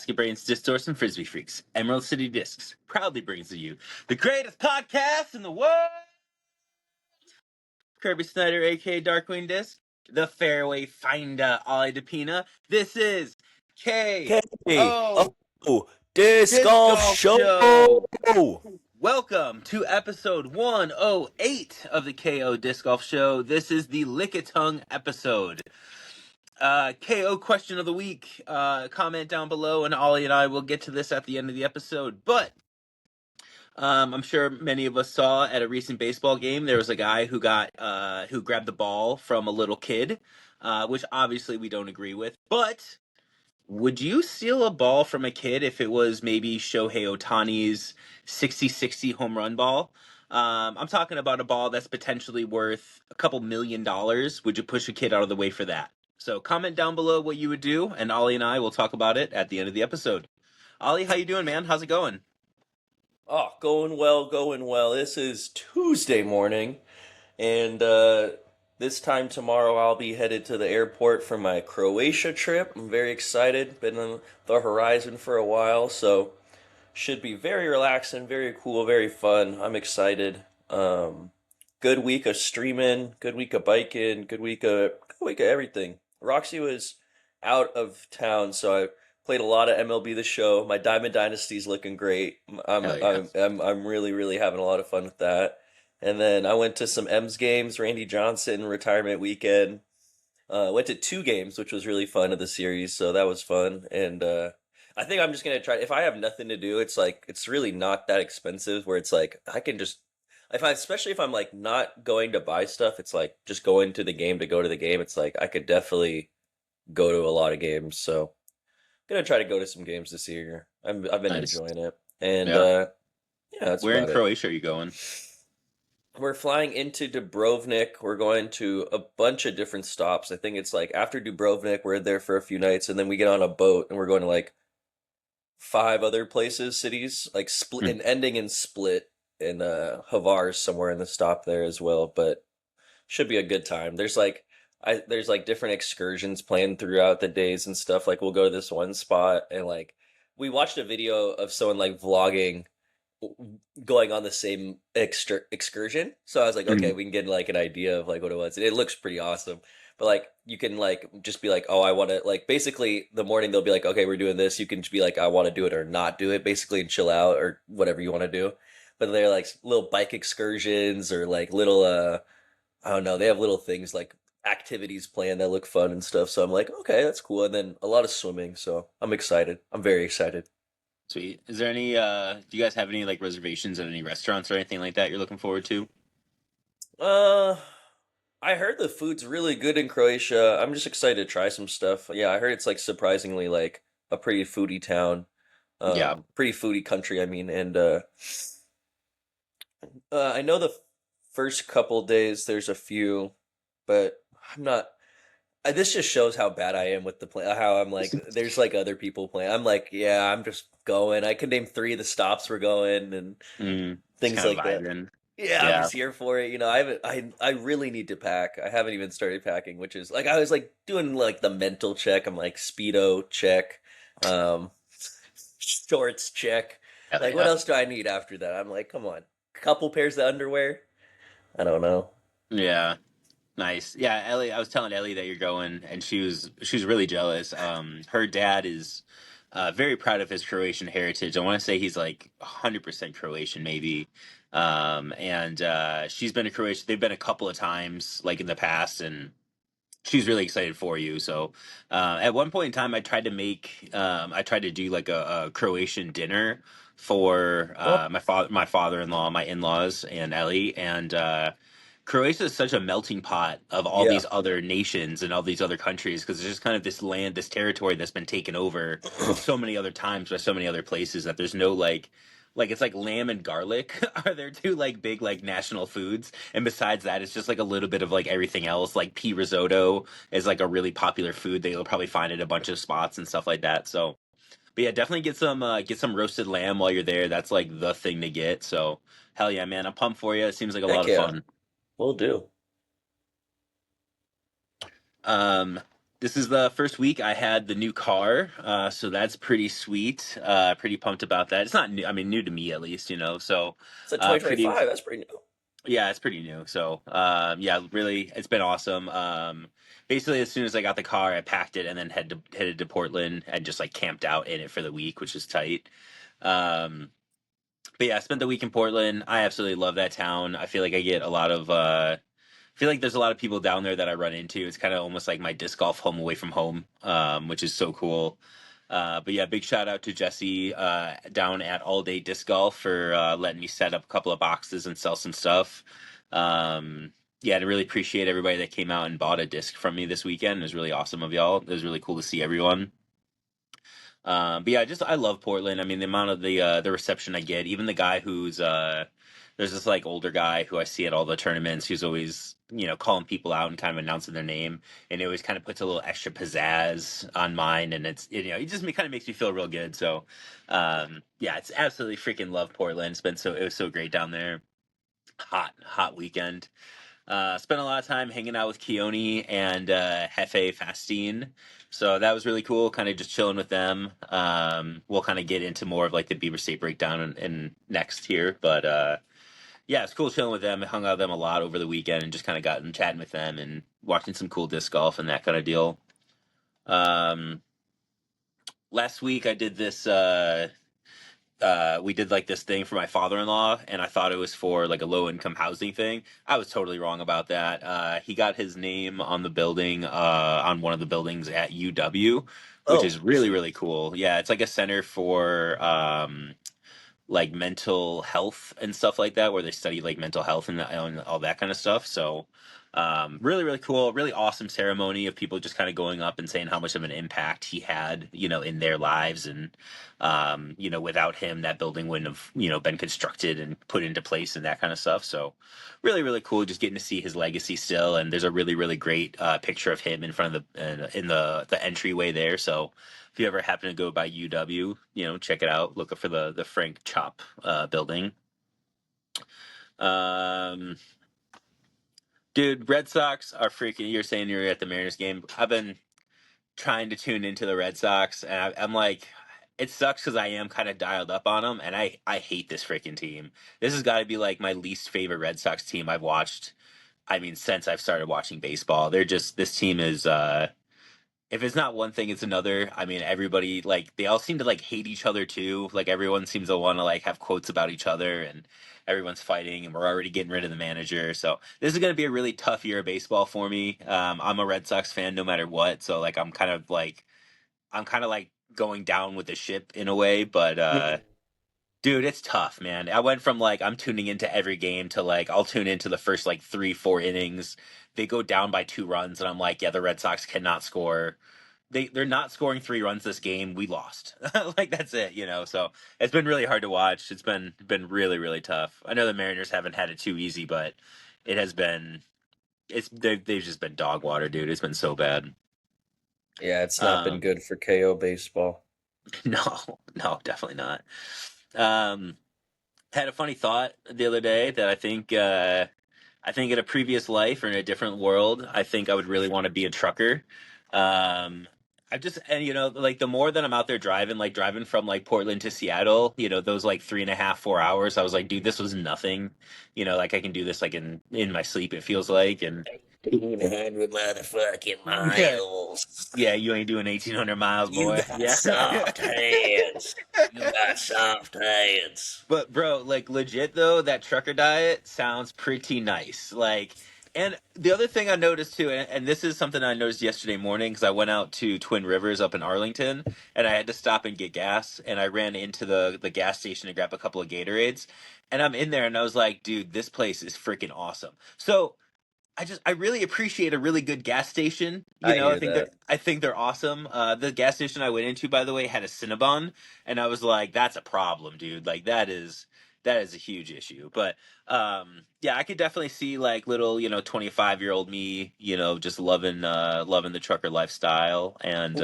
Basket Brains, Distors, and Frisbee Freaks, Emerald City Discs proudly brings to you the greatest podcast in the world. Kirby Snyder, aka Darkwing Disc, the Fairway Finder, Ollie DePina. This is K.O. Disc Golf Show. Welcome to episode 108 of the KO Disc Golf Show. This is the Lickitung episode. KO question of the week. Comment down below, and Ollie and I will get to this at the end of the episode. But I'm sure many of us saw at a recent baseball game there was a guy who grabbed the ball from a little kid, which obviously we don't agree with. But would you steal a ball from a kid if it was maybe Shohei Ohtani's 60-60 home run ball? I'm talking about a ball that's potentially worth a couple $1 million. Would you push a kid out of the way for that? So comment down below what you would do, and Ollie and I will talk about it at the end of the episode. Ollie, how you doing, man? How's it going? Oh, going well. This is Tuesday morning, and this time tomorrow I'll be headed to the airport for my Croatia trip. I'm very excited. Been on the horizon for a while, so should be very relaxing, very cool, very fun. I'm excited. Good week of streaming, good week of biking, good week of everything. Roxy was out of town, so I played a lot of MLB The Show. My Diamond Dynasty's looking great. I'm really having a lot of fun with that. And then I went to some M's games, Randy Johnson retirement weekend. Went to 2 games, which was really fun of the series, so that was fun. And I think I'm just gonna try. If I have nothing to do, it's really not that expensive. Where it's like I can just, especially if I'm like not going to buy stuff, it's like just going to the game to go to the game. It's like I could definitely go to a lot of games. So I'm gonna try to go to some games this year. I've been Nice. enjoying it, and Yeah. that's Where in about it. Croatia are you going? We're flying into Dubrovnik. We're going to a bunch of different stops. I think it's like after Dubrovnik, we're there for a few nights, and then we get on a boat and we're going to like 5 other places, cities, like Split, and ending in Split and Hvar somewhere in the stop there as well. But should be a good time. There's like different excursions planned throughout the days and stuff. Like we'll go to this one spot and like we watched a video of someone like vlogging going on the same excursion. So I was like, okay, we can get like an idea of like what it was. And it looks pretty awesome. But like you can like just be like, oh, I want to like basically the morning they'll be like, okay, we're doing this. You can just be like, I want to do it or not do it, basically, and chill out or whatever you want to do. But they're like little bike excursions or like little I don't know, they have little things like activities planned that look fun and stuff. So I'm like, okay, that's cool. And then a lot of swimming, so I'm excited. I'm very excited. Sweet. Is there any do you guys have any like reservations at any restaurants or anything like that you're looking forward to? I heard the food's really good in Croatia. I'm just excited to try some stuff. Yeah, I heard it's like surprisingly like a pretty foodie town. Yeah. Pretty foodie country, I mean, and I know the first couple days there's a few, but I'm not. This just shows how bad I am with the plan. How I'm like, there's like other people playing. I'm like, yeah, I'm just going. I can name 3 of the stops we're going and things Just kinda like that. vibing. Yeah, I'm Yeah. just here for it. You know, I really need to pack. I haven't even started packing, which is like I was like doing like the mental check. I'm like Speedo check, um, shorts check. Hell Like what yeah. else do I need after that? I'm like, come on, couple pairs of underwear. I don't know. Yeah. Nice. Yeah, Ellie, I was telling Ellie that you're going, and she was really jealous. Her dad is very proud of his Croatian heritage. I want to say he's like 100% Croatian, maybe. And she's been to Croatia. They've been a couple of times, like in the past, and she's really excited for you. So, at one point in time, I tried to do like a Croatian dinner for Oh, my father-in-law, my in-laws, and Ellie, and Croatia is such a melting pot of all yeah. these other nations and all these other countries because it's just kind of this land, this territory that's been taken over so many other times by so many other places that there's no like it's like lamb and garlic are their 2 like big like national foods, and besides that it's just like a little bit of like everything else. Like pea risotto is like a really popular food that you'll probably find at a bunch of spots and stuff like that. So but yeah, definitely get some roasted lamb while you're there. That's like the thing to get. So hell yeah, man, I'm pumped for you. It seems like a lot Heck of yeah, fun. we'll do. Um, This is the first week I had the new car, so that's pretty sweet. Pretty pumped about that. It's not new, I mean, new to me at least, So, It's a pretty, 2025. That's pretty new. yeah, it's pretty new. So, yeah, really, it's been awesome. Basically, as soon as I got the car, I packed it and then headed to Portland and just like camped out in it for the week, which is tight. Um, but yeah, I spent the week in Portland. I absolutely love that town. I feel like I get a lot of I feel like there's a lot of people down there that I run into. It's kind of almost like my disc golf home away from home, which is so cool. But yeah, big shout out to Jesse down at All Day Disc Golf for letting me set up a couple of boxes and sell some stuff. Yeah, I really appreciate everybody that came out and bought a disc from me this weekend. It was really awesome of y'all. It was really cool to see everyone. But yeah, just I love Portland. I mean, the amount of the reception I get, even the guy who's there's this like older guy who I see at all the tournaments who's always calling people out and kind of announcing their name, and it always kind of puts a little extra pizzazz on mine, and it just kind of makes me feel real good. So yeah, it's absolutely freaking love Portland. It was so great down there. Hot weekend. Spent a lot of time hanging out with Keone and Hefe Fastine. So that was really cool, kind of just chilling with them. We'll kind of get into more of like the Beaver State breakdown in next here. But yeah, it's cool chilling with them. I hung out with them a lot over the weekend and just kind of gotten chatting with them and watching some cool disc golf and that kind of deal. Um, Last week I did this we did like this thing for my father-in-law, and I thought it was for like a low-income housing thing. I was totally wrong about that. He got his name on the building, on one of the buildings at UW, which Oh, is really, sweet. really cool. Yeah, it's like a center for like mental health and stuff like that, where they study like mental health and all that kind of stuff. So, really, really cool, really awesome ceremony of people just kind of going up and saying how much of an impact he had, in their lives. And, without him, that building wouldn't have, been constructed and put into place and that kind of stuff. So, really, really cool just getting to see his legacy still. And there's a really, really great picture of him in front of in the entryway there. So, if you ever happen to go by UW, check it out. Look for the Frank Chop building. Um, Dude, Red Sox are freaking. You're saying you're at the Mariners game. I've been trying to tune into the Red Sox, and I'm like, it sucks because I am kind of dialed up on them, and I hate this freaking team. This has got to be like my least favorite Red Sox team I've watched. I mean, since I've started watching baseball, this team is if it's not one thing, it's another. I mean, everybody like they all seem to like hate each other too. Like everyone seems to want to like have quotes about each other, and everyone's fighting, and we're already getting rid of the manager. So this is going to be a really tough year of baseball for me. I'm a Red Sox fan no matter what, so like I'm kind of like going down with the ship in a way, but dude, it's tough, man. I went from like I'm tuning into every game to like I'll tune into the first like 3-4 innings. They go down by 2 runs, and I'm like, yeah, the Red Sox cannot score. They're not scoring 3 runs this game. We lost. Like that's it. So it's been really hard to watch. It's been really really tough. I know the Mariners haven't had it too easy, but it has been. They've just been dog water, dude. It's been so bad. Yeah, it's not been Um, good for KO baseball. no, no, definitely not. Um, Had a funny thought the other day that I think in a previous life or in a different world, I think I would really want to be a trucker. I just and like the more that I'm out there driving, like driving from like Portland to Seattle, those like 3.5-4 hours, I was like, dude, this was nothing. Like I can do this like in my sleep. It feels like, and 100 motherfucking yeah, miles. yeah, you ain't doing 1,800 miles, You boy. got Yeah. soft hands. You got soft hands. But bro, like legit though, that trucker diet sounds pretty nice. Like, and the other thing I noticed too, and this is something I noticed yesterday morning because I went out to Twin Rivers up in Arlington, and I had to stop and get gas, and I ran into the gas station to grab a couple of Gatorades, and I'm in there, and I was like, dude, this place is freaking awesome. So I really appreciate a really good gas station. I I hear think that. they're awesome. The gas station I went into, by the way, had a Cinnabon, and I was like, that's a problem, dude. Like that is a huge issue. But yeah, I could definitely see like little 25-year-old me, just loving the trucker lifestyle, and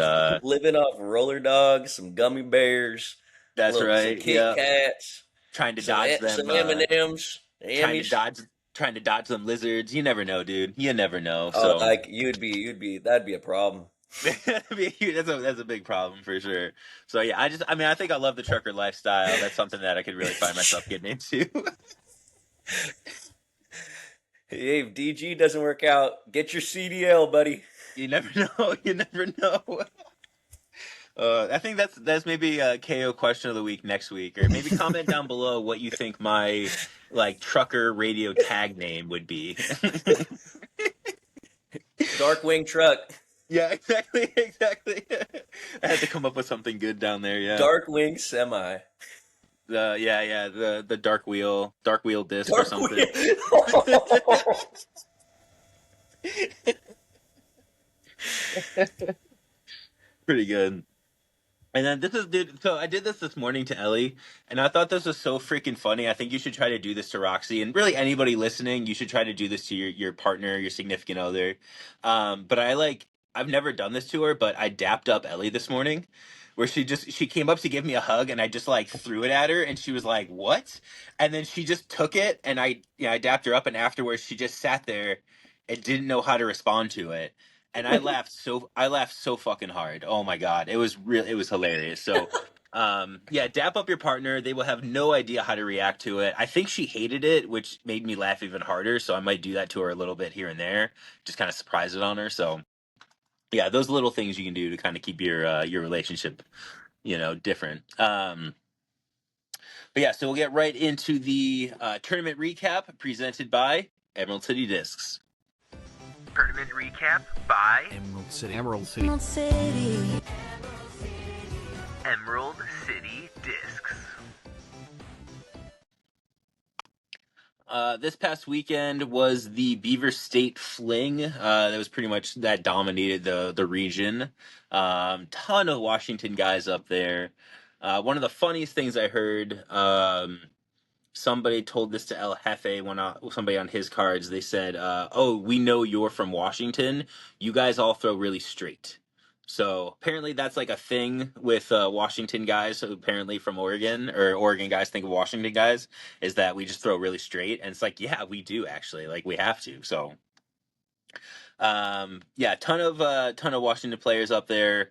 Living off roller dogs, some gummy bears, that's some right. Kit Yeah, Kats, trying to dodge some them. M&Ms, Trying to Emmys. dodge trying to dodge them lizards. You never know, dude. You never know. Oh, So like you'd be that'd be a problem. That'd be a that's a big problem for sure. So yeah, I mean, I think I love the trucker lifestyle. That's something that I could really find myself getting into. Hey, if DG doesn't work out, get your CDL, buddy. You never know. You never know. I think that's maybe a KO question of the week next week, or maybe comment down below what you think my like trucker radio tag name would be. Darkwing truck. Yeah, exactly, exactly. I had to come up with something good down there. Yeah, Darkwing semi. the dark wheel disc or something. Darkwing. Pretty good. And then this is, dude. So I did this morning to Ellie, and I thought this was so freaking funny. I think you should try to do this to Roxy, and really anybody listening. You should try to do this to your partner, your significant other. But I've never done this to her, but I dapped up Ellie this morning, where she came up to give me a hug, and I just like threw it at her, and she was like, "What?" And then she just took it, and I dapped her up, and afterwards she just sat there and didn't know how to respond to it, and I laughed so fucking hard. Oh my god, it was hilarious. So yeah, dap up your partner. They will have no idea how to react to it. I think she hated it, which made me laugh even harder. So I might do that to her a little bit here and there, just kind of surprise it on her. So yeah, those little things you can do to kind of keep your relationship, different. But yeah, so we'll get right into the tournament recap presented by Emerald City Discs. Tournament recap by Emerald City. Emerald City. Emerald City. Emerald City Discs. This past weekend was the Beaver State Fling. That was pretty much that dominated the region. Ton of Washington guys up there. One of the funniest things I heard. Somebody told this to El Jefe when somebody on his cards. They said, "Oh, we know you're from Washington. You guys all throw really straight." So apparently that's like a thing with Washington guys. So apparently from Oregon, or Oregon guys think of Washington guys, is that we just throw really straight, and it's like, yeah, we do actually. Like we have to. So yeah, ton of Washington players up there.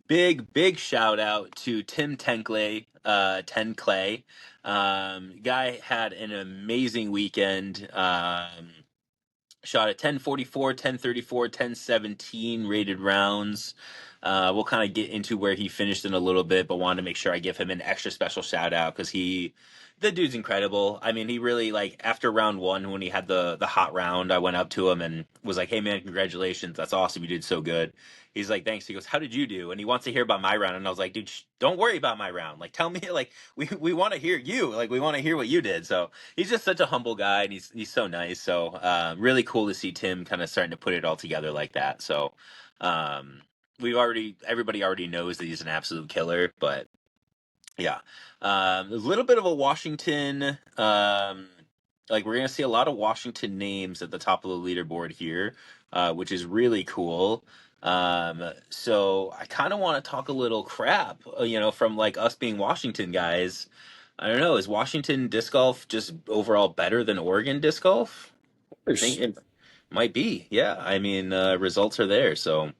Big shout out to Tim Tenkle, Ten Clay. Guy had an amazing weekend. Shot at 1044, 1034, 1017 rated rounds. We'll kind of get into where he finished in a little bit, but wanted to make sure I give him an extra special shout out because the dude's incredible. I mean, he really, like, after round one, when he had the hot round, I went up to him and was like, "Hey man, congratulations, that's awesome, you did so good." He's like, "Thanks." He goes, "How did you do?" And he wants to hear about my round, and I was like, "Dude, don't worry about my round. Like, tell me, like, we want to hear you. Like, we want to hear what you did." So he's just such a humble guy, and he's so nice. So really cool to see Tim kind of starting to put it all together like that. So um, everybody already knows that he's an absolute killer, but yeah, a little bit of a Washington. Like we're gonna see a lot of Washington names at the top of the leaderboard here, which is really cool. So I kind of want to talk a little crap, from like us being Washington guys. I don't know. Is Washington disc golf just overall better than Oregon disc golf? I think it might be. Yeah, I mean, results are there, so.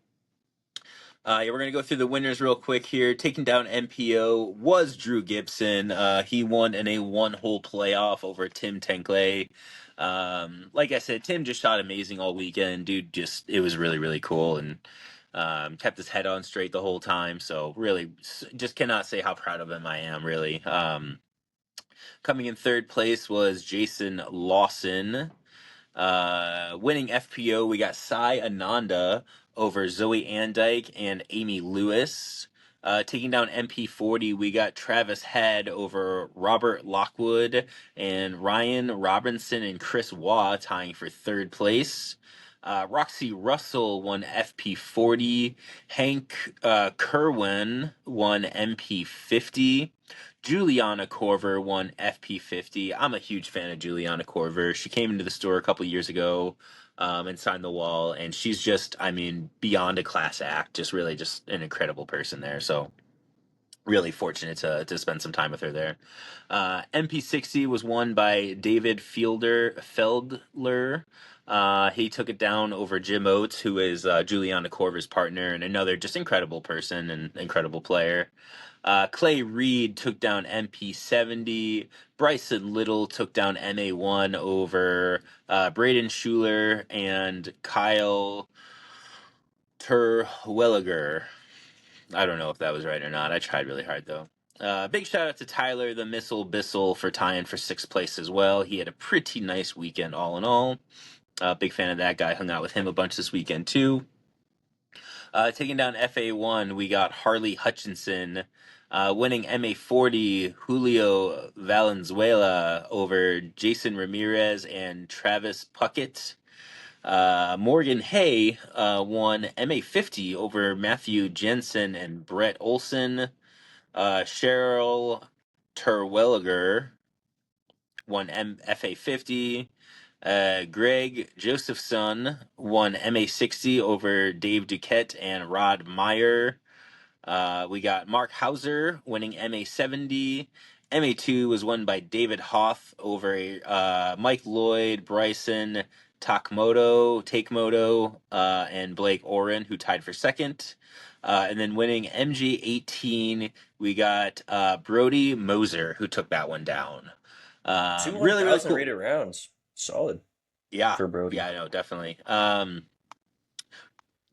Yeah, we're gonna go through the winners real quick here. Taking down MPO was Drew Gibson. He won in a one-hole playoff over Tim Tenkle. Like I said, Tim just shot amazing all weekend. Dude, it was really, really cool, and kept his head on straight the whole time. So really, just cannot say how proud of him I am. Really. Coming in third place was Jason Lawson. Winning FPO, we got Sai Ananda over Zoe Andyke and Amy Lewis. Taking down MP40, we got Travis Head over Robert Lockwood and Ryan Robinson and Chris Waugh tying for third place. Roxy Russell won FP40. Hank Kerwin won MP50. Juliana Corver won FP50. I'm a huge fan of Juliana Corver. She came into the store a couple years ago and signed the wall, and she's just, I mean, beyond a class act. Just really just an incredible person there. So really fortunate to spend some time with her there. MP60 was won by David Feldler. He took it down over Jim Oates, who is Juliana Korver's partner, and another just incredible person and incredible player. Clay Reed took down MP70. Bryson Little took down MA1 over Braden Schuler and Kyle Terwilliger. I don't know if that was right or not. I tried really hard though. Big shout out to Tyler the Missile Bissell for tying for sixth place as well. He had a pretty nice weekend all in all. Big fan of that guy. Hung out with him a bunch this weekend too. Taking down FA1, we got Harley Hutchinson winning MA40, Julio Valenzuela over Jason Ramirez and Travis Puckett. Morgan Hay won MA50 over Matthew Jensen and Brett Olson. Cheryl Terwilliger won FA50. Greg Josephson won MA60 over Dave Duquette and Rod Meyer. We got Mark Hauser winning MA70. MA2 was won by David Hoff over Mike Lloyd, Bryson Takemoto, and Blake Oren, who tied for second. And then winning MG18, we got Brody Moser, who took that one down. Really, really 2,000 cool. rated rounds. Solid. Yeah. For Brody. Yeah, I know, definitely.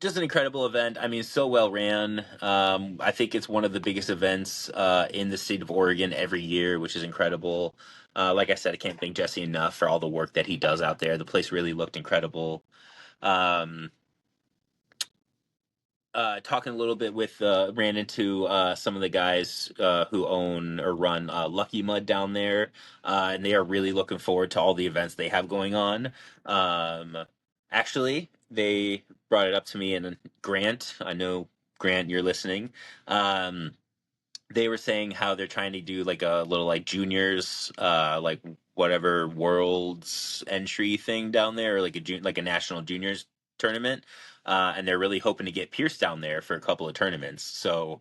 Just an incredible event. I mean, so well ran. I think it's one of the biggest events in the state of Oregon every year, which is incredible. Like I said, I can't thank Jesse enough for all the work that he does out there. The place really looked incredible. Talking a little bit with ran into some of the guys who own or run Lucky Mud down there, and they are really looking forward to all the events they have going on. Actually, they brought it up to me, and Grant, I know Grant, you're listening. They were saying how they're trying to do like a little like juniors, like whatever world's entry thing down there, or like a national juniors tournament, and they're really hoping to get Pierce down there for a couple of tournaments. So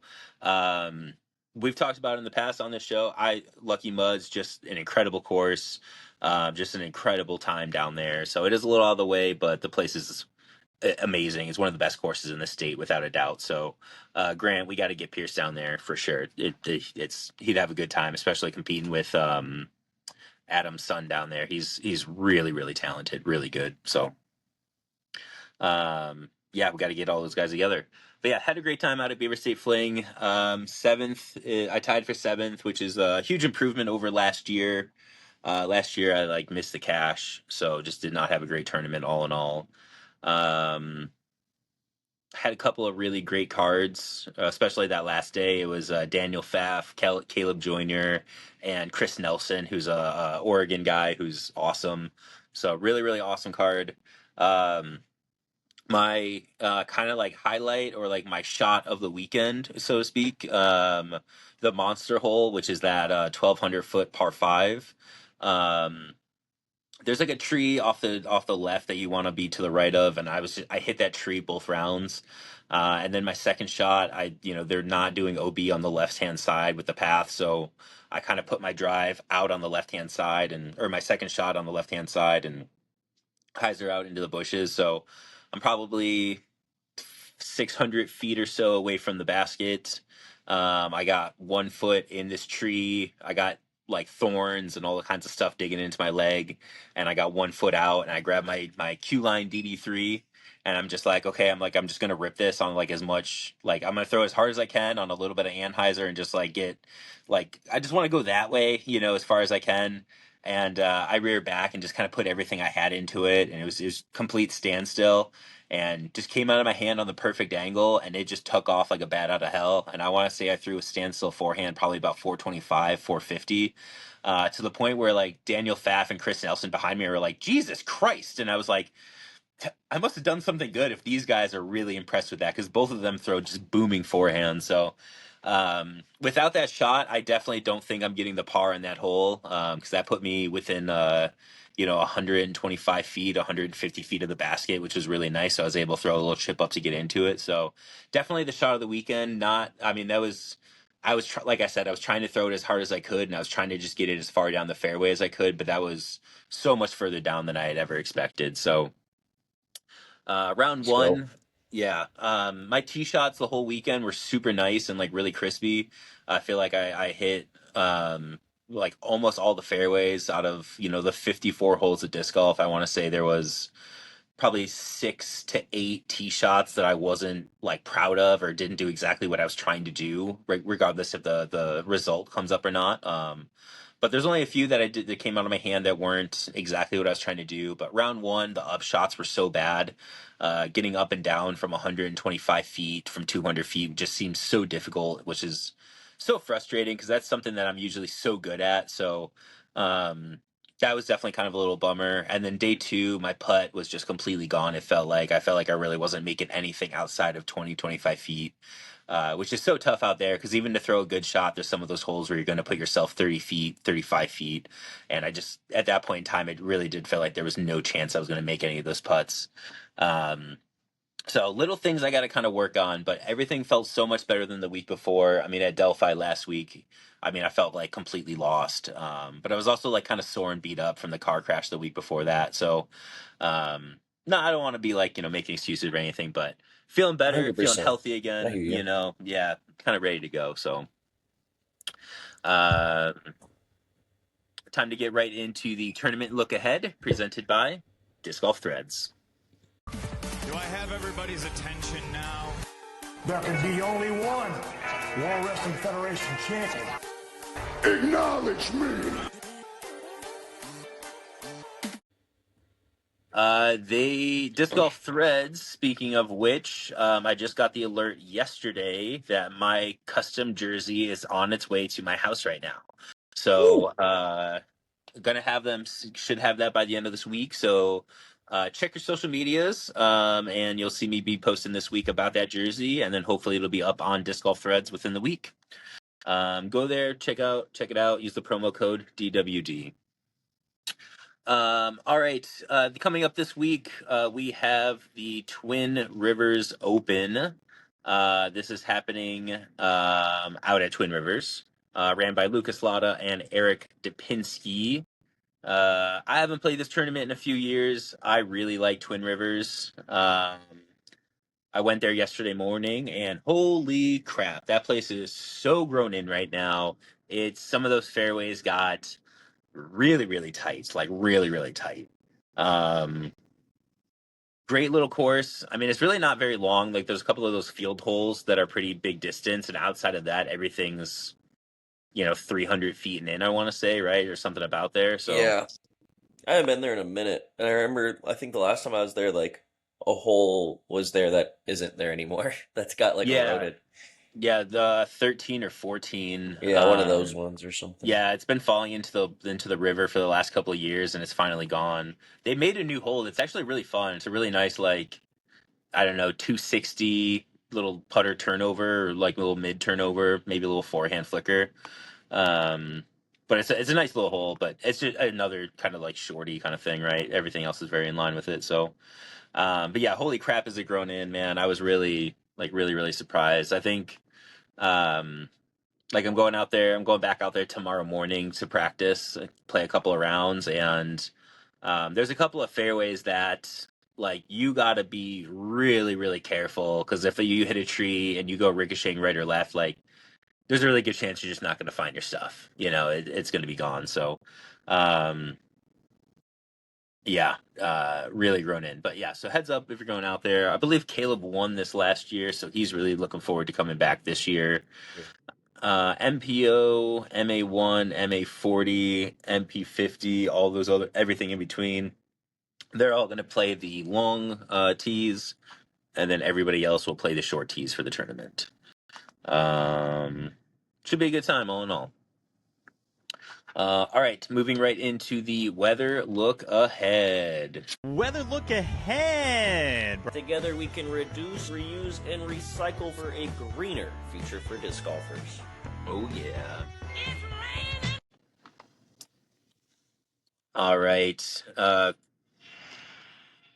we've talked about it in the past on this show. Lucky Mud's just an incredible course, just an incredible time down there. So it is a little out of the way, but the place is amazing. It's one of the best courses in the state without a doubt. So Grant, we got to get Pierce down there for sure. He'd have a good time, especially competing with Adam's son down there. He's really, really talented, really good. So yeah, we got to get all those guys together. But yeah, had a great time out at Beaver State Fling. Seventh, I tied for seventh, which is a huge improvement over last year. Last year I missed the cash, so just did not have a great tournament all in all. Had a couple of really great cards, especially that last day. It was Daniel Pfaff, Caleb Joyner, and Chris Nelson, who's a Oregon guy who's awesome. So really, really awesome card. My kind of highlight or my shot of the weekend, so to speak, the Monster Hole, which is that 1,200-foot par five. There's a tree off the left that you want to be to the right of, and I hit that tree both rounds. And then my second shot, they're not doing OB on the left hand side with the path, so I kind of put my drive out on the left hand side or my second shot on the left hand side and hyzer out into the bushes. So I'm probably 600 feet or so away from the basket. I got 1 foot in this tree. I got thorns and all the kinds of stuff digging into my leg, and I got 1 foot out, and I grabbed my Q line DD3, and I'm just okay, I'm just gonna rip this on as much, I'm gonna throw as hard as I can on a little bit of Anheuser and just get I just want to go that way, as far as I can. And I reared back and just kind of put everything I had into it, and it was complete standstill, and just came out of my hand on the perfect angle, and it just took off like a bat out of hell. And I want to say I threw a standstill forehand probably about 425, 450, to the point where Daniel Pfaff and Chris Nelson behind me were like, Jesus Christ. And I was like, I must have done something good if these guys are really impressed with that, because both of them throw just booming forehand. So without that shot, I definitely don't think I'm getting the par in that hole, because that put me within 125 feet, 150 feet of the basket, which was really nice. So I was able to throw a little chip up to get into it. So definitely the shot of the weekend. like I said, I was trying to throw it as hard as I could, and I was trying to just get it as far down the fairway as I could, but that was so much further down than I had ever expected. So round Let's go. one, yeah. My tee shots the whole weekend were super nice and like really crispy. I feel like I hit like almost all the fairways out of the 54 holes of disc golf. I want to say there was probably 6 to 8 tee shots that I wasn't like proud of or didn't do exactly what I was trying to do, regardless if the result comes up or not. But there's only a few that I did that came out of my hand that weren't exactly what I was trying to do. But round one, the up shots were so bad. Getting up and down from 125 feet, from 200 feet, just seems so difficult, which is so frustrating because that's something that I'm usually so good at. So um, that was definitely kind of a little bummer. And then day two, my putt was just completely gone. I felt like I really wasn't making anything outside of 25 feet, which is so tough out there because even to throw a good shot, there's some of those holes where you're going to put yourself 30 feet, 35 feet. And at that point in time, it really did feel like there was no chance I was going to make any of those putts. Um, so little things I got to kind of work on, but everything felt so much better than the week before. I mean, at Delphi last week, I mean, I felt like completely lost. But I was also like kind of sore and beat up from the car crash the week before that. So, no, I don't want to be like, making excuses or anything, but feeling better, feeling 100%. healthy I hear again, you. yeah, kind of ready to go. So, uh, time to get right into the tournament look ahead presented by Disc Golf Threads. Do I have everybody's attention now? There can be only one World Wrestling Federation champion. Acknowledge me. The Disc Golf Threads, speaking of which, I just got the alert yesterday that my custom jersey is on its way to my house right now. So, should have that by the end of this week. So, check your social medias, and you'll see me be posting this week about that jersey, and then hopefully it'll be up on Disc Golf Threads within the week. Go there, check it out, use the promo code DWD. All right. Coming up this week, we have the Twin Rivers Open. This is happening out at Twin Rivers, ran by Lucas Lada and Eric Dupinski. I haven't played this tournament in a few years. I really like Twin Rivers. I went there yesterday morning, and holy crap, that place is so grown in right now. It's some of those fairways got really, really tight, like really, really tight. Um, Great little course. I mean, it's really not very long. Like, there's a couple of those field holes that are pretty big distance, and outside of that, everything's 300 feet and in. I want to say, right, or something about there. So Yeah. I haven't been there in a minute. And I think the last time I was there, like, a hole was there that isn't there anymore. That's got, like, yeah, eroded. yeah, the 13 or 14. Yeah, one of those ones or something. Yeah, it's been falling into the river for the last couple of years, and it's finally gone. They made a new hole. It's actually really fun. It's a really nice, like, I don't know, 260 little putter turnover, or like a little mid turnover, maybe a little forehand flicker. Um, but it's a nice little hole, but it's just another kind of like shorty kind of thing, right? Everything else is very in line with it. So, but yeah, holy crap, is it grown in, man? I was really really surprised. I think, like I'm going back out there tomorrow morning to practice, play a couple of rounds, and there's a couple of fairways that like you got to be really really careful because if you hit a tree and you go ricocheting right or left, like there's a really good chance you're just not going to find your stuff. It's going to be gone. So, um, yeah, really grown in. But yeah, so heads up if you're going out there. I believe Caleb won this last year, so he's really looking forward to coming back this year. MPO, MA1, MA40, MP50, all those other everything in between. They're all going to play the long tees, and then everybody else will play the short tees for the tournament. Should be a good time, all in all. All right, moving right into the weather look ahead. Weather look ahead. Together we can reduce, reuse, and recycle for a greener future for disc golfers. Oh, yeah. All right.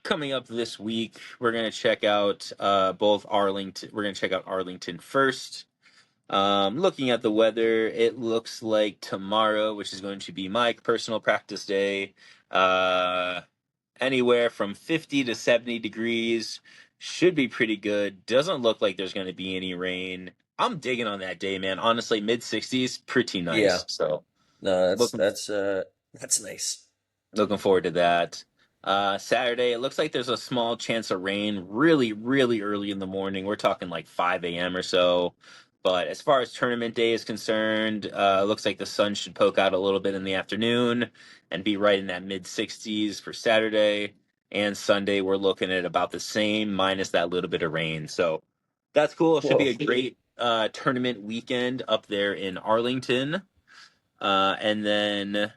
Coming up this week, we're going to check out both Arlington. We're going to check out Arlington first. Looking at the weather, it looks like tomorrow, which is going to be my personal practice day, uh, anywhere from 50 to 70 degrees. Should be pretty good. Doesn't look like there's going to be any rain. I'm digging on that day, man. Honestly, mid 60s, pretty Yeah. nice. So No, looking that's nice. looking forward to that. Saturday, it looks like there's a small chance of rain really, really early in the morning. We're talking like 5 a.m. or so. But as far as tournament day is concerned, it looks like the sun should poke out a little bit in the afternoon and be right in that mid 60s for Saturday. And Sunday, we're looking at about the same, minus that little bit of rain. So that's cool. It should be Whoa. a great tournament weekend up there in Arlington. And then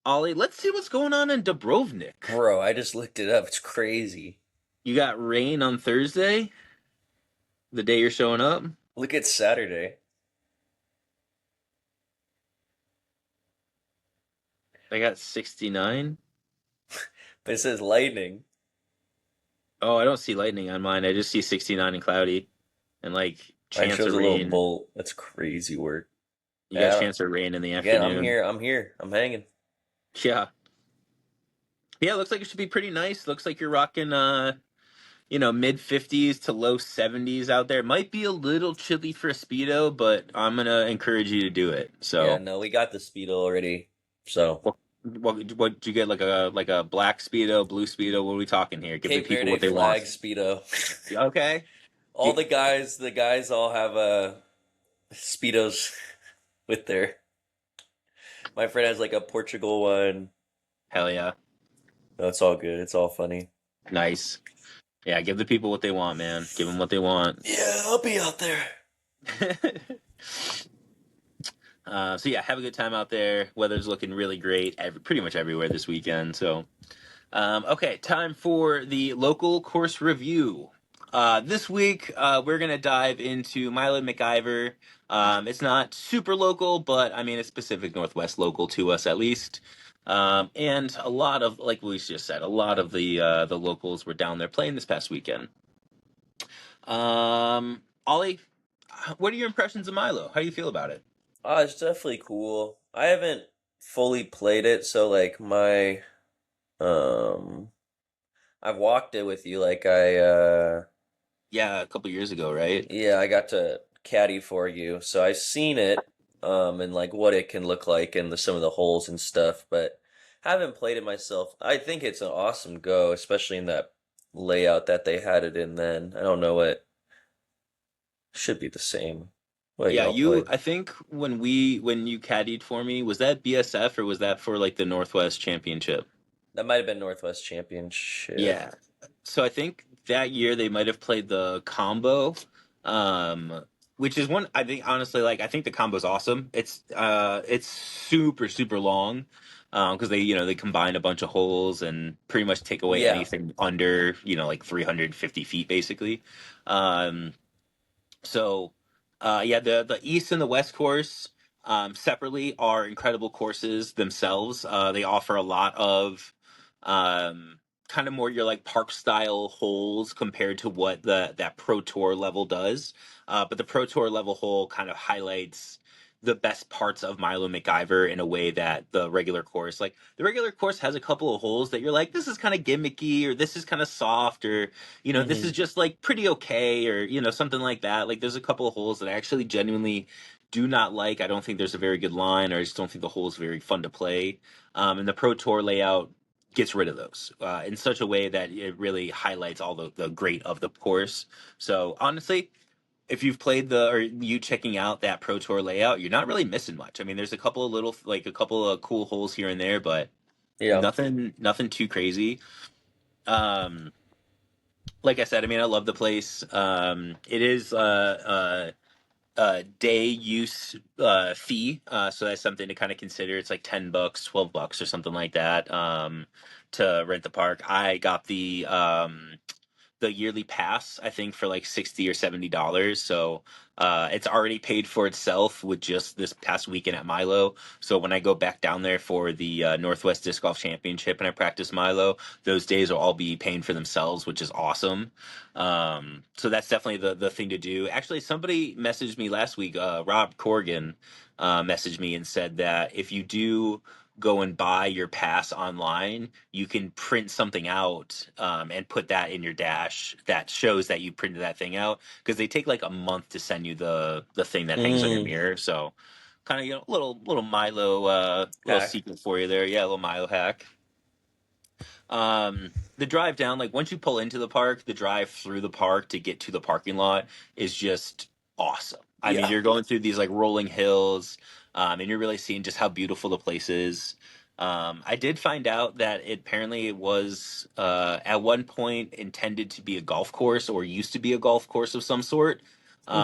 Ollie, let's see what's going on in Dubrovnik. Bro, I just looked it up. It's crazy. You got rain on Thursday, the day you're showing up. Look at Saturday. I got 69. But it says lightning. Oh, I don't see lightning on mine. I just see 69 and cloudy, and like Mine chance shows of a little rain. bolt. That's crazy work. You got Yeah, chance of rain in the again, afternoon. I'm here. I'm hanging. Yeah, yeah. Looks like it should be pretty nice. Looks like you're rocking mid 50s to low 70s out there. Might be a little chilly for a speedo, but I'm gonna encourage you to do it. Yeah, So. no, we got the speedo already. So What did you get? Like a black speedo, blue speedo? What are we talking here? Give the Cape people Verde what they flag want. speedo. Okay. All the guys all have speedos with their. My friend has like a Portugal one. Hell yeah. No, it's all good. It's all funny. Nice. Yeah, give the people what they want, man. Give them what they want. Yeah, I'll be out there. So yeah, have a good time out there. Weather's looking really great, pretty much everywhere this weekend. So, okay, time for the local course review. This week, we're gonna dive into Milo McIver. It's not super local, but I mean it's Pacific Northwest local to us at least. And a lot of, like we just said, a lot of the locals were down there playing this past weekend. Ollie, what are your impressions of Milo? How do you feel about it? Oh, it's definitely cool. I haven't fully played it, so like my um I've walked it with you like Yeah, a couple years ago, right? yeah, I got to caddy for you. So I've seen it and like what it can look like and some of the holes and stuff, but haven't played it myself. I think it's an awesome go, especially in that layout that they had it in then. I don't know what should be the same. What Yeah, y'all played. I think when you caddied for me, was that BSF or was that for like the Northwest Championship? That might have been Northwest Championship. Yeah. So I think that year they might have played the combo, um, which is one I think honestly like I think the combo's awesome. It's super super long, because they combine a bunch of holes and pretty much take away Yeah. anything under like 350 feet basically. Um, So, yeah, the East and the West course separately are incredible courses themselves. They offer a lot of kind of more your like park style holes compared to what that Pro Tour level does. But the Pro Tour level hole kind of highlights the best parts of Milo McIver in a way that the regular course has a couple of holes that you're like, this is kind of gimmicky, or this is kind of soft, or this is Hmm. just like pretty okay, or something like that. Like there's a couple of holes that I actually genuinely do not like. I don't think there's a very good line, or I just don't think the hole is very fun to play. And the Pro Tour layout gets rid of those in such a way that it really highlights all the great of the course. So honestly, if you've played or you checking out that Pro Tour layout, you're not really missing much. I mean, there's a couple of a couple of cool holes here and there, but Yeah. nothing too crazy. Um, like I said, I mean, I love the place. It is day use fee, so that's something to kind of consider. It's like $10, $12 or something like that, to rent the park. I got the yearly pass, I think, for like $60 or $70. So it's already paid for itself with just this past weekend at Milo. So when I go back down there for the Northwest Disc Golf Championship and I practice Milo, those days will all be paying for themselves, which is awesome. So that's definitely the thing to do. Actually, somebody messaged me last week. Rob Corrigan messaged me and said that if you do go and buy your pass online, you can print something out and put that in your dash that shows that you printed that thing out, because they take like a month to send you the thing that hangs on your mirror. So kind of, little Milo little Hack. secret for you there. Yeah, a little Milo hack. The drive down, like once you pull into the park, the drive through the park to get to the parking lot is just awesome. I mean, Yeah. you're going through these like rolling hills, and you're really seeing just how beautiful the place is. I did find out that it was at one point intended to be a golf course, or used to be a golf course of some sort,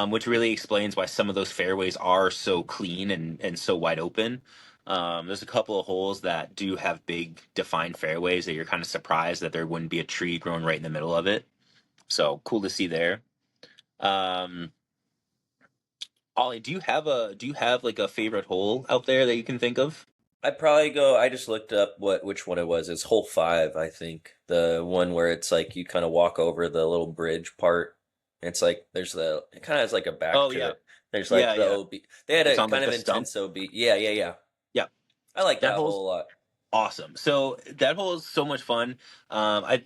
which really explains why some of those fairways are so clean and so wide open. There's a couple of holes that do have big defined fairways that you're kind of surprised that there wouldn't be a tree growing right in the middle of it. So cool to see there. Um, Ollie, do you have like a favorite hole out there that you can think of? I'd probably go. I just looked up which one it was. It's hole 5, I think. The one where it's like you kind of walk over the little bridge part. It's like it kind of has like a back Oh to yeah, it. There's like yeah, the yeah. OB. They had It's a on kind like of the stump. intense OB. Yeah, yeah, yeah. Yeah, I like that that hole's hole a lot. awesome. So that hole is so much fun. I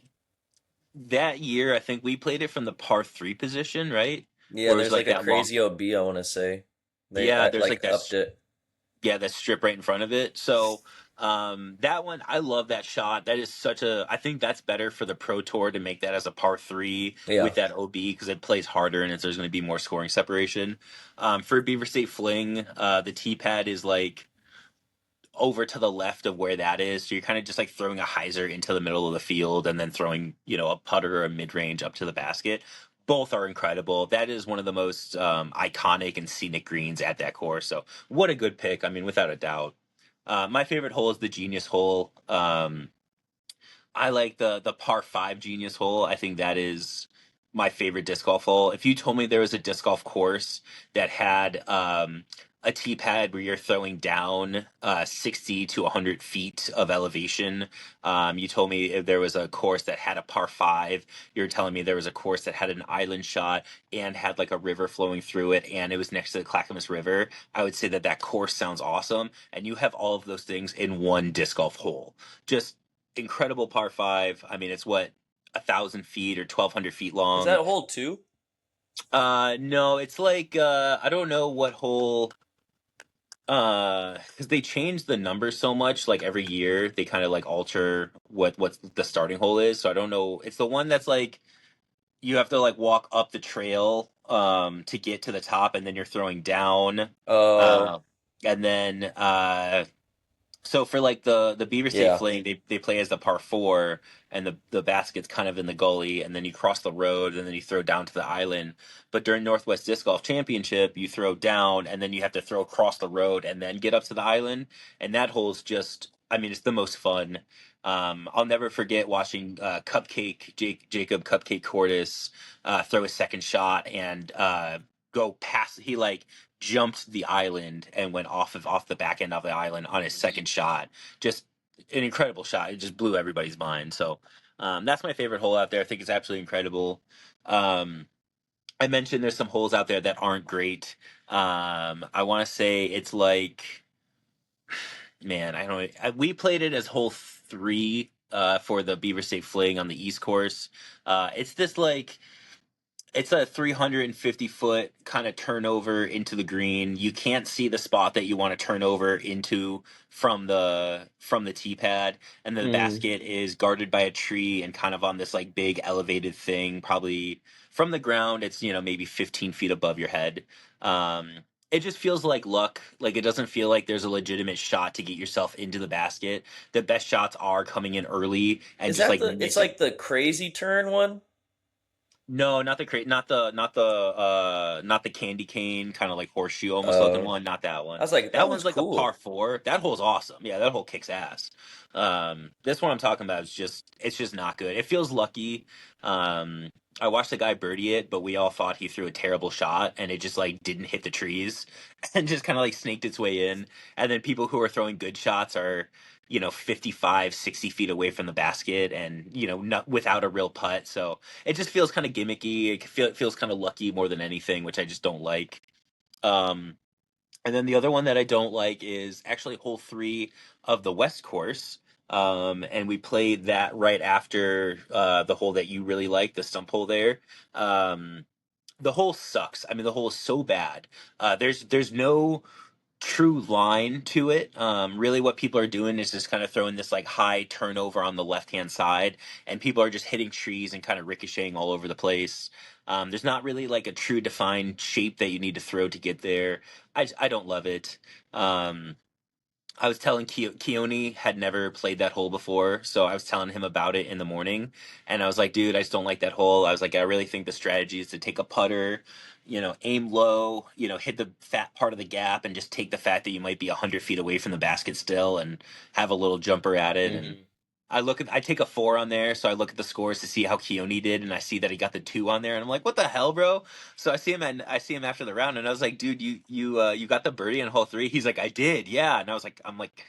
That year I think we played it from the par 3 position, right? Yeah, Where it was there's like like a that long. crazy OB, I want to say. Yeah, there's like Like upped it. yeah, that strip right in front of it. So that one, I love that shot. That is such a, I think that's better for the Pro Tour to make that as a par 3 Yeah. with that OB, because it plays harder and there's going to be more scoring separation. For Beaver State Fling, the tee pad is like over to the left of where that is. So you're kind of just like throwing a hyzer into the middle of the field and then throwing, a putter or a mid range up to the basket. Both are incredible. That is one of the most iconic and scenic greens at that course. So what a good pick. I mean, without a doubt. My favorite hole is the Genius hole. I like the par 5 Genius hole. I think that is my favorite disc golf hole. If you told me there was a disc golf course that had a tee pad where you're throwing down 60 to 100 feet of elevation, you told me if there was a course that had a par 5, you're telling me there was a course that had an island shot and had like a river flowing through it, and it was next to the Clackamas River, I would say that that course sounds awesome. And you have all of those things in one disc golf hole. Just incredible par 5. I mean, it's what, 1,000 feet or 1,200 feet Is long. that hole 2? No, it's like I don't know what hole. Because they change the numbers so much, like every year they kind of like alter what the starting hole is. So I don't know. It's the one that's like you have to like walk up the trail to get to the top, and then you're throwing down. Oh, Uh, and then so for like the Beaver State yeah. Fling, they play as the par 4, and the basket's kind of in the gully, and then you cross the road, and then you throw down to the island. But during Northwest Disc Golf Championship, you throw down, and then you have to throw across the road, and then get up to the island. And that hole's just, I mean, it's the most fun. I'll never forget watching Jacob Cupcake Cordis throw a second shot and go past. He like jumped the island and went off the back end of the island on his second shot. Just an incredible shot. It just blew everybody's mind. So that's my favorite hole out there. I think it's absolutely incredible. I mentioned there's some holes out there that aren't great. I want to say it's like, man, I don't know. We played it as hole 3 for the Beaver State Fling on the East Course. It's this like it's a 350-foot kind of turnover into the green. You can't see the spot that you want to turn over into from the tee pad, and then the Mm. basket is guarded by a tree and kind of on this like big elevated thing. Probably from the ground, it's maybe 15 feet above your head. It just feels like luck. Like it doesn't feel like there's a legitimate shot to get yourself into the basket. The best shots are coming in early and Is just that like it's missing. like the crazy turn one? No, not the not the candy cane kind of like horseshoe almost looking Oh, one. Not that I one. was like, That that one's one's like a par cool. 4. That hole's awesome. Yeah, that hole kicks ass. This one I'm talking about is it's just not good. It feels lucky. I watched the guy birdie it, but we all thought he threw a terrible shot, and it just like didn't hit the trees, and just kind of like snaked its way in. And then people who are throwing good shots are, 55, 60 feet away from the basket, and not without a real putt. So it just feels kind of gimmicky. It feels kind of lucky more than anything, which I just don't like. Um, and then the other one that I don't like is actually hole three of the West course. And we played that right after the hole that you really like, the stump hole there. Um, the hole sucks. I mean, the hole is so bad. There's no true line to it. Really, what people are doing is just kind of throwing this like high turnover on the left hand side, and people are just hitting trees and kind of ricocheting all over the place. There's not really like a true defined shape that you need to throw to get there. I don't love it. Um, I was telling Keone had never played that hole before, so I was telling him about it in the morning, and I was like, "Dude, I just don't like that hole." I was like, "I really think the strategy is to take a putter, aim low, hit the fat part of the gap, and just take the fact that you might be 100 feet away from the basket still, and have a little jumper at it." And Hmm. I take a 4 on there, so I look at the scores to see how Keone did, and I see that he got the 2 on there, and I'm like, "What the hell, bro?" So I see him after the round, and I was like, "Dude, you got the birdie on hole 3?" He's like, "I did, yeah." And I'm like,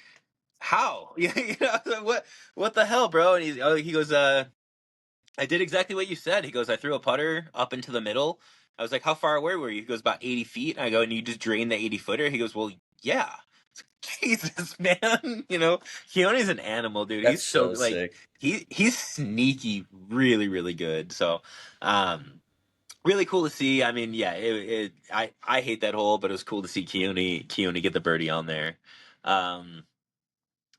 "How?" I was like, what the hell, bro? And he goes, "I did exactly what you said." He goes, "I threw a putter up into the middle." I was like, "How far away were you?" He goes, "About 80 feet." And I go, "And you just drained the 80-footer?" He goes, "Well, yeah." Jesus, man. Keone's an animal, dude. That's He's so so like sick. he's sneaky, really, really good. So, really cool to see. I mean, yeah, I hate that hole, but it was cool to see Keone get the birdie on there. Um,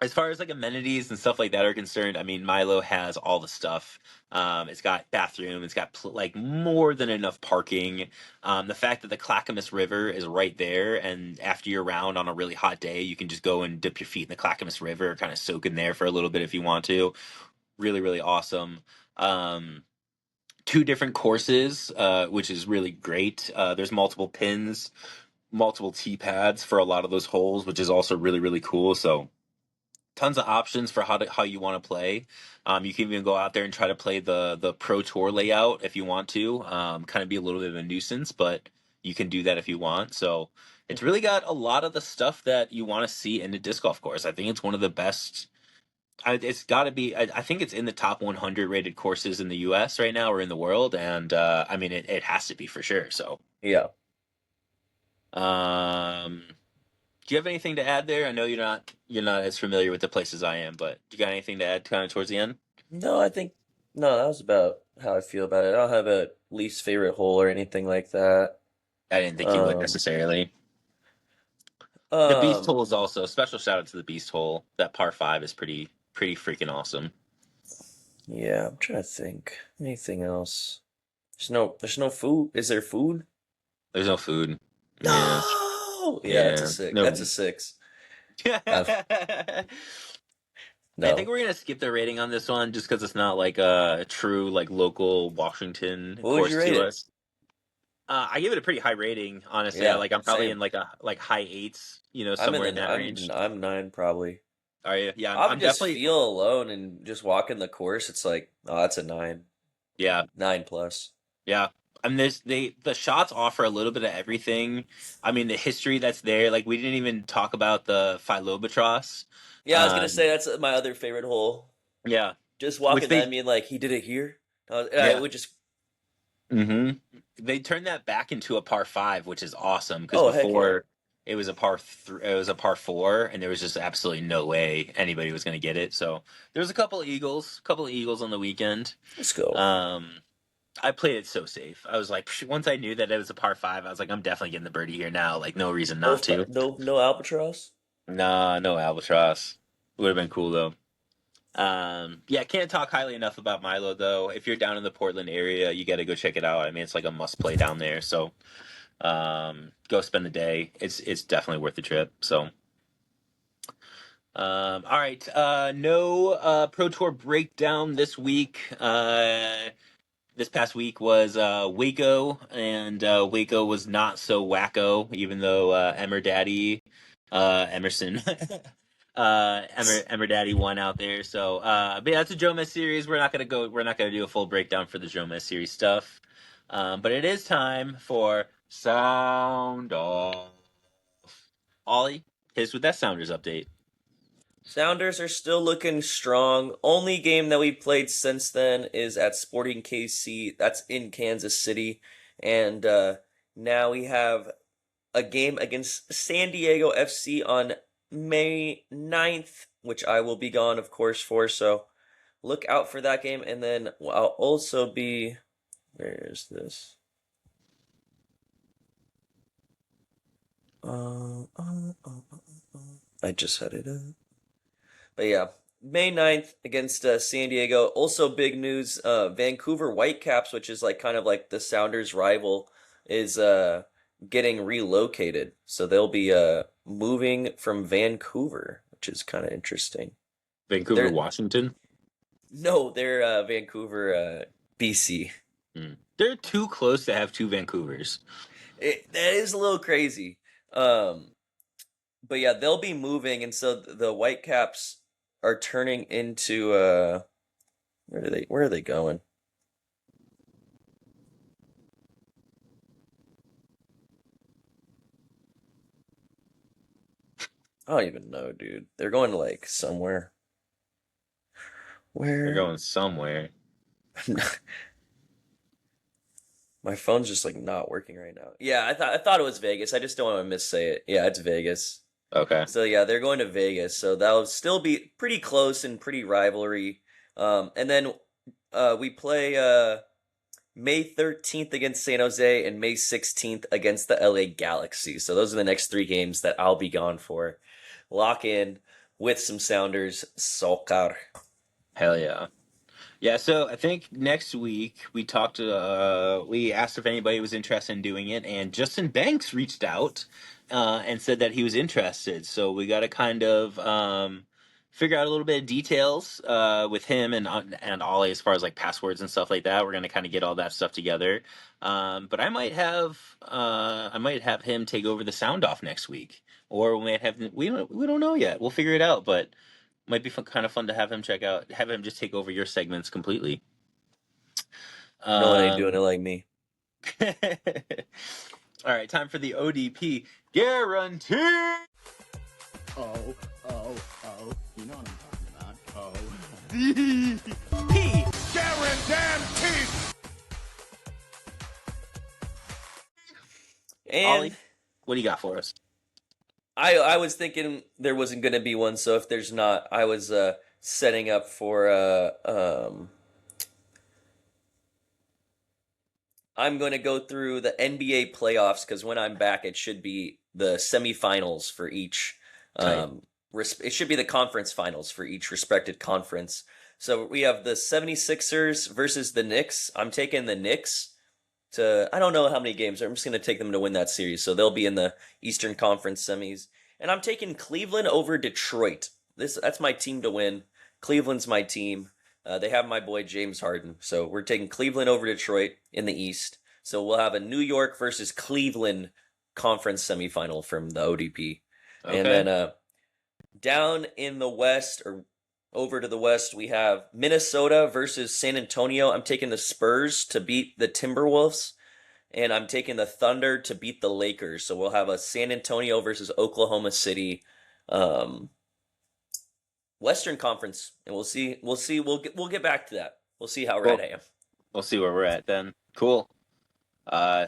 as far as like amenities and stuff like that are concerned, I mean, Milo has all the stuff. It's got bathroom, it's got like more than enough parking. The fact that the Clackamas River is right there, and after you're around on a really hot day, you can just go and dip your feet in the Clackamas River, kind of soak in there for a little bit if you want to. Really, really awesome. Um, Two different courses, which is really great. There's multiple pins, multiple tee pads for a lot of those holes, which is also really, really cool. So tons of options for how you want to play. You can even go out there and try to play the pro tour layout if you want to. Kind of be a little bit of a nuisance, but you can do that if you want. So it's really got a lot of the stuff that you want to see in a disc golf course. I think it's one of the best. It's got to be. I think it's in the top 100 rated courses in the U.S. right now or in the world, and I mean it has to be for sure. So, Yeah. um, do you have anything to add there? I know you're not as familiar with the place as I am, but do you got anything to add kind of towards the end? No, I think no, that was about how I feel about it. I don't have a least favorite hole or anything like that. I didn't think you would Um, necessarily. The Beast um, Hole is also special shout out to the Beast Hole. That par five is pretty freaking awesome. yeah, I'm trying to think. Anything else? There's no food. Is there food? There's no food. Yeah, No! Yeah, that's a yeah, six. no. That's a six. I've, I think no. we're gonna skip the rating on this one just because it's not like a true like local Washington What would you course rate to it? us. I give it a pretty high rating, honestly. Yeah, I'm probably same. in like high eights, I'm in somewhere in the that range. I'm nine probably. Are you? Yeah, I would I'm just definitely. feel alone and just walking the course. It's like, oh, that's a nine, Yeah, 9 plus. yeah. I mean, the shots offer a little bit of everything. I mean, the history that's there. Like we didn't even talk about the Philobatros. Yeah, I was gonna say that's my other favorite hole. Yeah, Just which walking that, I they mean, like he did it here. I yeah. would just, hmm They turned that back into a par five, which is awesome because oh heck yeah, before it was a par four, and there was just absolutely no way anybody was going to get it. So there was a couple of eagles on the weekend. let's go. Um, I played it so safe. I was like, once I knew that it was a par five, I was like, I'm definitely getting the birdie here now. Like, no reason not to. No albatross. Nah, no albatross. Would have been cool though. Yeah, can't talk highly enough about Milo though. If you're down in the Portland area, you got to go check it out. I mean, it's like a must play down there. So, go spend the day. It's definitely worth the trip. So, all right. No Pro Tour breakdown this week. This past week was Waco, and Waco was not so wacko, even though Emerson Emmer Daddy won out there. So, but yeah, it's a Jomez series. We're not gonna do a full breakdown for the Jomez series stuff. But it is time for Sound Off. Ollie, hit us with that Sounders update. Sounders are still looking strong. Only game that we played since then is at Sporting KC. That's in Kansas City. And now we have a game against San Diego FC on May 9th, which I will be gone, of course, for. So look out for that game. And then I'll also be. Where is this? I just had it up. But yeah, May 9th against San Diego. Also big news, Vancouver Whitecaps, which is like kind of like the Sounders rival, is getting relocated. So they'll be moving from Vancouver, which is kind of interesting. Vancouver, Washington? No, they're Vancouver, BC. They're too close to have two Vancouvers. That is a little crazy. But yeah, they'll be moving, and so the Whitecaps are turning into where are they going? I don't even know, dude. They're going to like somewhere. Where? They're going somewhere. My phone's just like not working right now. Yeah, I thought it was Vegas. I just don't want to missay it. Yeah, it's Vegas. Okay. So yeah, they're going to Vegas. So that'll still be pretty close and pretty rivalry. And then we play May 13th against San Jose and May 16th against the LA Galaxy. So those are the next 3 games that I'll be gone for. Lock in with some Sounders soccer. Hell yeah. Yeah, so I think next week we asked if anybody was interested in doing it, and Justin Banks reached out and said that he was interested. So we got to kind of figure out a little bit of details with him and Ollie as far as like passwords and stuff like that. We're gonna kind of get all that stuff together. But I might have him take over the sound off next week, or we don't know yet. We'll figure it out, but. Might be kind of fun to have him just take over your segments completely. No one ain't doing it like me. All right, time for the ODP guarantee. Oh, you know what I'm talking about. Oh. P Guaranteed. And Ollie, what do you got for us? I was thinking there wasn't going to be one, so if there's not, I was setting up for I'm going to go through the NBA playoffs because when I'm back, it should be the semifinals for each. It should be the conference finals for each respected conference. So we have the 76ers versus the Knicks. I'm taking the Knicks. I don't know how many games. I'm just going to take them to win that series. So they'll be in the Eastern Conference semis. And I'm taking Cleveland over Detroit. That's my team to win. Cleveland's my team. They have my boy James Harden. So we're taking Cleveland over Detroit in the East. So we'll have a New York versus Cleveland conference semifinal from the ODP. Okay. And then down in the West, or over to the West, we have Minnesota versus San Antonio. I'm taking the Spurs to beat the Timberwolves, and I'm taking the Thunder to beat the Lakers. So we'll have a San Antonio versus Oklahoma City Western Conference, and we'll see. We'll get back to that. We'll see how right I am. We'll see where we're at then. Cool.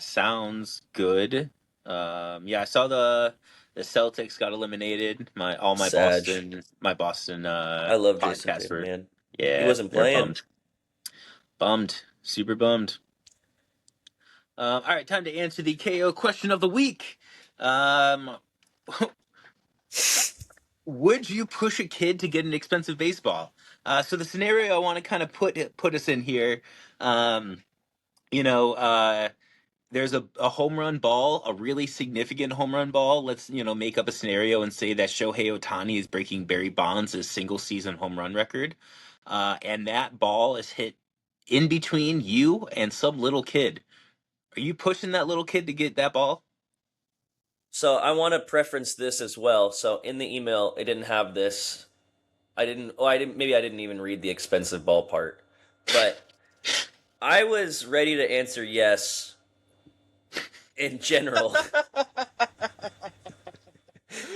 Sounds good. Yeah, I saw the Celtics got eliminated. My Boston. I love Jason Tatum, man. Yeah, he wasn't playing. Bummed. Super bummed. All right, time to answer the KO question of the week. Would you push a kid to get an expensive baseball? So the scenario I want to kind of put us in here, there's a home run ball, a really significant home run ball. Let's, make up a scenario and say that Shohei Ohtani is breaking Barry Bonds' single season home run record. And that ball is hit in between you and some little kid. Are you pushing that little kid to get that ball? So I want to preference this as well. So in the email, it didn't have this. I didn't. Oh, I didn't. Maybe I didn't even read the expensive ball part. But I was ready to answer yes in general.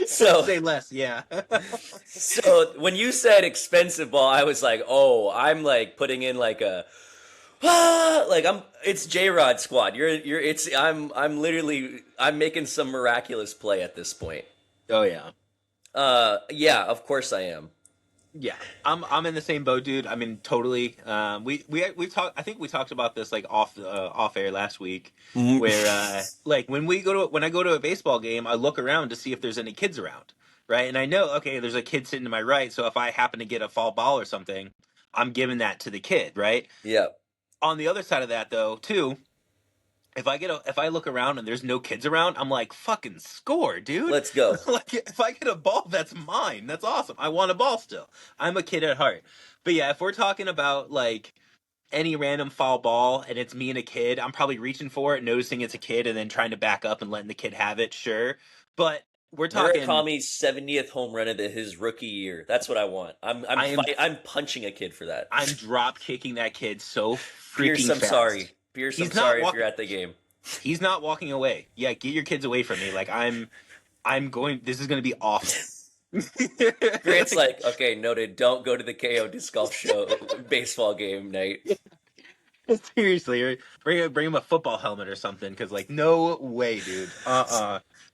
So Say less, yeah. so when you said expensive ball, I was like, oh, I'm like putting in like a like it's J-Rod squad. I'm literally I'm making some miraculous play at this point. Oh yeah. Yeah, of course I am. Yeah, I'm in the same boat, dude. I mean, totally. We've talked. I think we talked about this like off air last week, where like when I go to a baseball game, I look around to see if there's any kids around, right? And I know, okay, there's a kid sitting to my right, so if I happen to get a foul ball or something, I'm giving that to the kid, right? Yeah. On the other side of that, though, too, if I look around and there's no kids around, I'm like, fucking score, dude. Let's go. Like if I get a ball, that's mine. That's awesome. I want a ball still. I'm a kid at heart. But yeah, if we're talking about like any random foul ball and it's me and a kid, I'm probably reaching for it, noticing it's a kid, and then trying to back up and letting the kid have it. Sure, but we're talking Murakami's 70th home run of his rookie year. That's what I want. I'm punching a kid for that. I'm drop kicking that kid so Pierce, freaking I'm fast. sorry. Pierce, I'm sorry if you're at the game. He's not walking away. Yeah, get your kids away from me. Like I'm going. This is going to be awful. Grant's like, okay, noted. Don't go to the KO disc golf show baseball game night. Seriously, bring him a football helmet or something. Because like, no way, dude.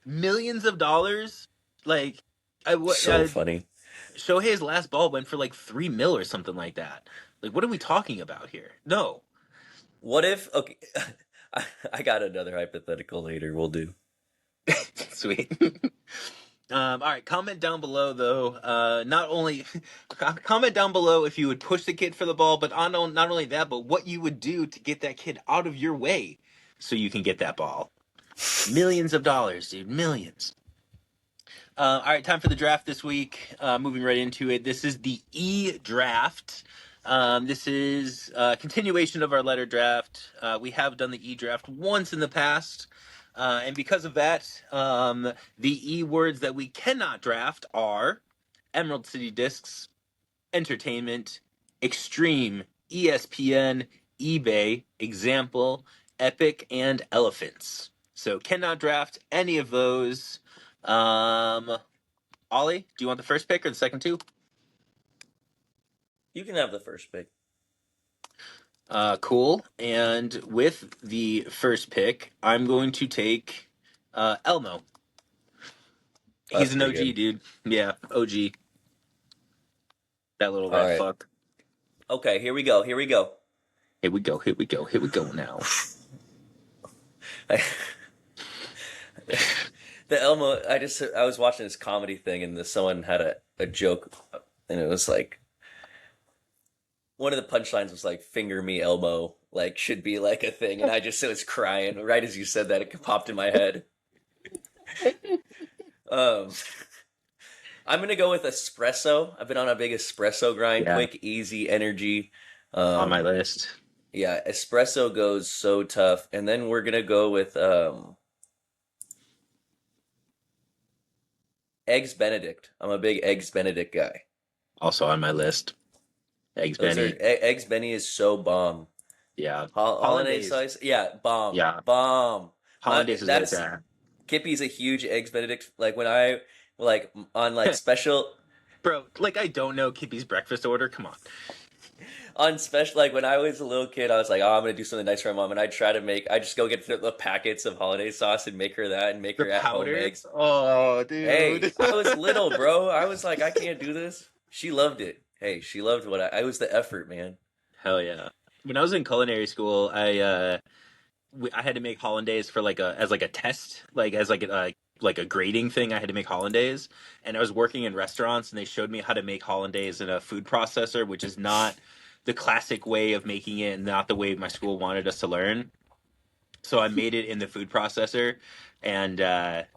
Millions of dollars. Like, Funny. Shohei's last ball went for like $3 million or something like that. Like, what are we talking about here? No. What if? Okay, I got another hypothetical later. We'll do. Sweet. All right, comment down below though. Not only comment down below if you would push the kid for the ball, but not only that, but what you would do to get that kid out of your way so you can get that ball. Millions of dollars, dude, millions. All right, time for the draft this week. Moving right into it. This is the E-Draft. This is a continuation of our letter draft. We have done the E-Draft once in the past. And because of that, the E words that we cannot draft are Emerald City Discs, Entertainment, Extreme, ESPN, eBay, Example, Epic, and Elephants. So cannot draft any of those. Ollie, do you want the first pick or the second two? You can have the first pick. Cool. And with the first pick, I'm going to take Elmo. He's an OG, dude. Yeah, OG. That little red fuck. Okay, here we go. Here we go now. The Elmo, I was watching this comedy thing and someone had a joke and it was like, one of the punchlines was like, finger me Elmo, like should be like a thing. And I just was crying right as you said that. It popped in my head. I'm going to go with espresso. I've been on a big espresso grind, quick, easy, energy. On my list. Yeah, espresso goes so tough. And then we're going to go with Eggs Benedict. I'm a big Eggs Benedict guy. Also on my list. Eggs Benny. Eggs Benny is so bomb. Yeah. Hollandaise slice? Yeah, bomb. Yeah. Bomb. Hollandaise is right there. Kippy's a huge Eggs Benedict. Like when I, like on like special. Bro, like I don't know Kippy's breakfast order. Come on. On special, like when I was a little kid, I was like, oh, I'm going to do something nice for my mom. And I just go get the packets of hollandaise sauce and make her that and make her at home eggs. Oh, dude. Hey, I was little, bro. I was like, I can't do this. She loved it. Hey, she loved I was the effort, man. Hell yeah. When I was in culinary school, I had to make hollandaise for as a test, as a grading thing. I had to make hollandaise, and I was working in restaurants, and they showed me how to make hollandaise in a food processor, which is not the classic way of making it, and not the way my school wanted us to learn. So I made it in the food processor, and it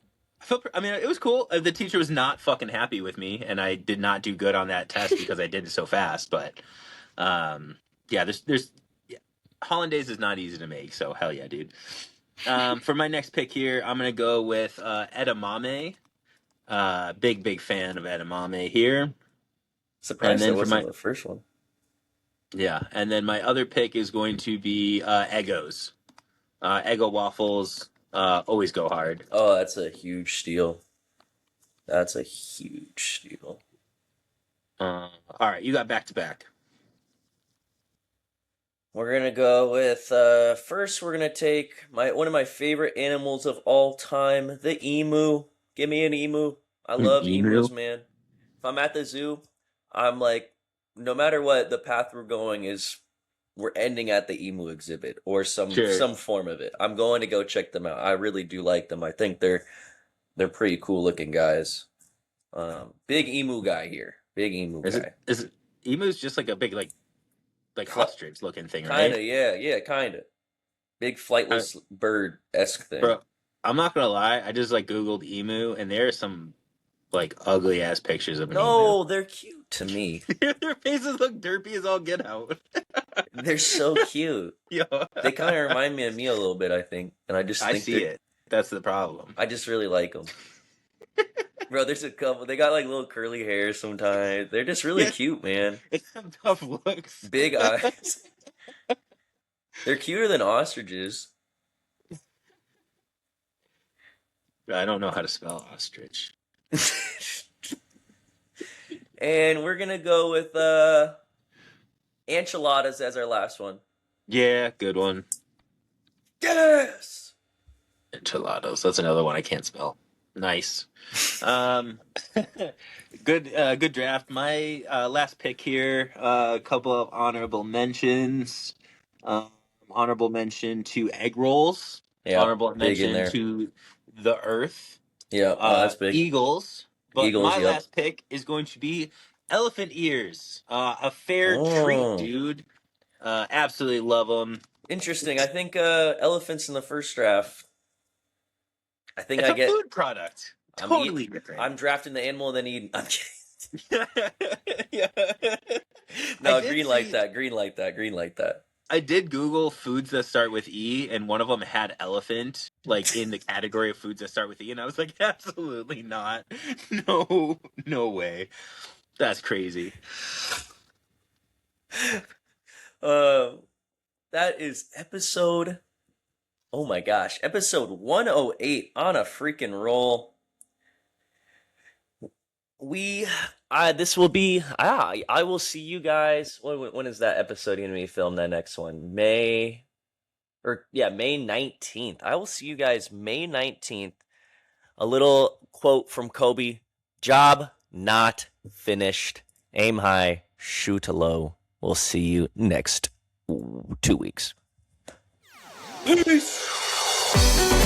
was cool. The teacher was not fucking happy with me, and I did not do good on that test because I did it so fast. But hollandaise is not easy to make, so hell yeah, dude. For my next pick here, I'm gonna go with edamame. Big fan of edamame here. Surprised And that then wasn't the first one. and then my other pick is going to be Eggos. Eggo waffles always go hard. Oh, that's a huge steal. That's a huge steal. All right, you got back to back. We're gonna go with first. We're gonna take one of my favorite animals of all time, the emu. Give me an emu. I love Emu? emus, man. If I'm at the zoo, I'm like, no matter what the path we're going is, we're ending at the emu exhibit or some form of it. I'm going to go check them out. I really do like them. I think they're pretty cool looking guys. Big emu guy here. Big emu guy. Is it emu's just like a big like ostrich looking thing, Kinda, right? yeah, kinda. Big flightless bird-esque thing. Bro, I'm not gonna lie. I just like Googled emu, and there are some like ugly ass pictures of an No, they're cute to me. emu. Their faces look derpy as all get out. They're so cute. Yo, They kind of remind me of me a little bit, I think, and I just think I see it. That's the problem. I just really like them. Bro, there's a couple. They got like little curly hair sometimes. They're just really cute, man. It's some tough looks. Big eyes. They're cuter than ostriches. I don't know how to spell ostrich. And we're gonna go with enchiladas as our last one. Yeah, good one. Yes. Enchiladas. That's another one I can't spell. Nice. Good draft. My last pick here. A couple of honorable mentions. Honorable mention to egg rolls. Yeah, Honorable big in mention there. to the Earth. Yeah, that's big. Eagles. But Eagles, my yep. last pick is going to be elephant ears. A fair treat, dude. Absolutely love them. Interesting. I think elephants in the first draft. I think It's I get a food product. Totally different. I'm drafting the animal and then eating. I'm kidding. Yeah. No, green like that. Green like that. Green like that. I did Google foods that start with E, and one of them had elephant, like in the category of foods that start with E, and I was like, absolutely not. No way. That's crazy. That is episode. Oh my gosh, episode 108 on a freaking roll. This will be. I will see you guys. When is that episode going to be filmed? That next one, May 19th. I will see you guys May 19th. A little quote from Kobe: "Job not finished. Aim high, shoot low." We'll see you next 2 weeks. Peace.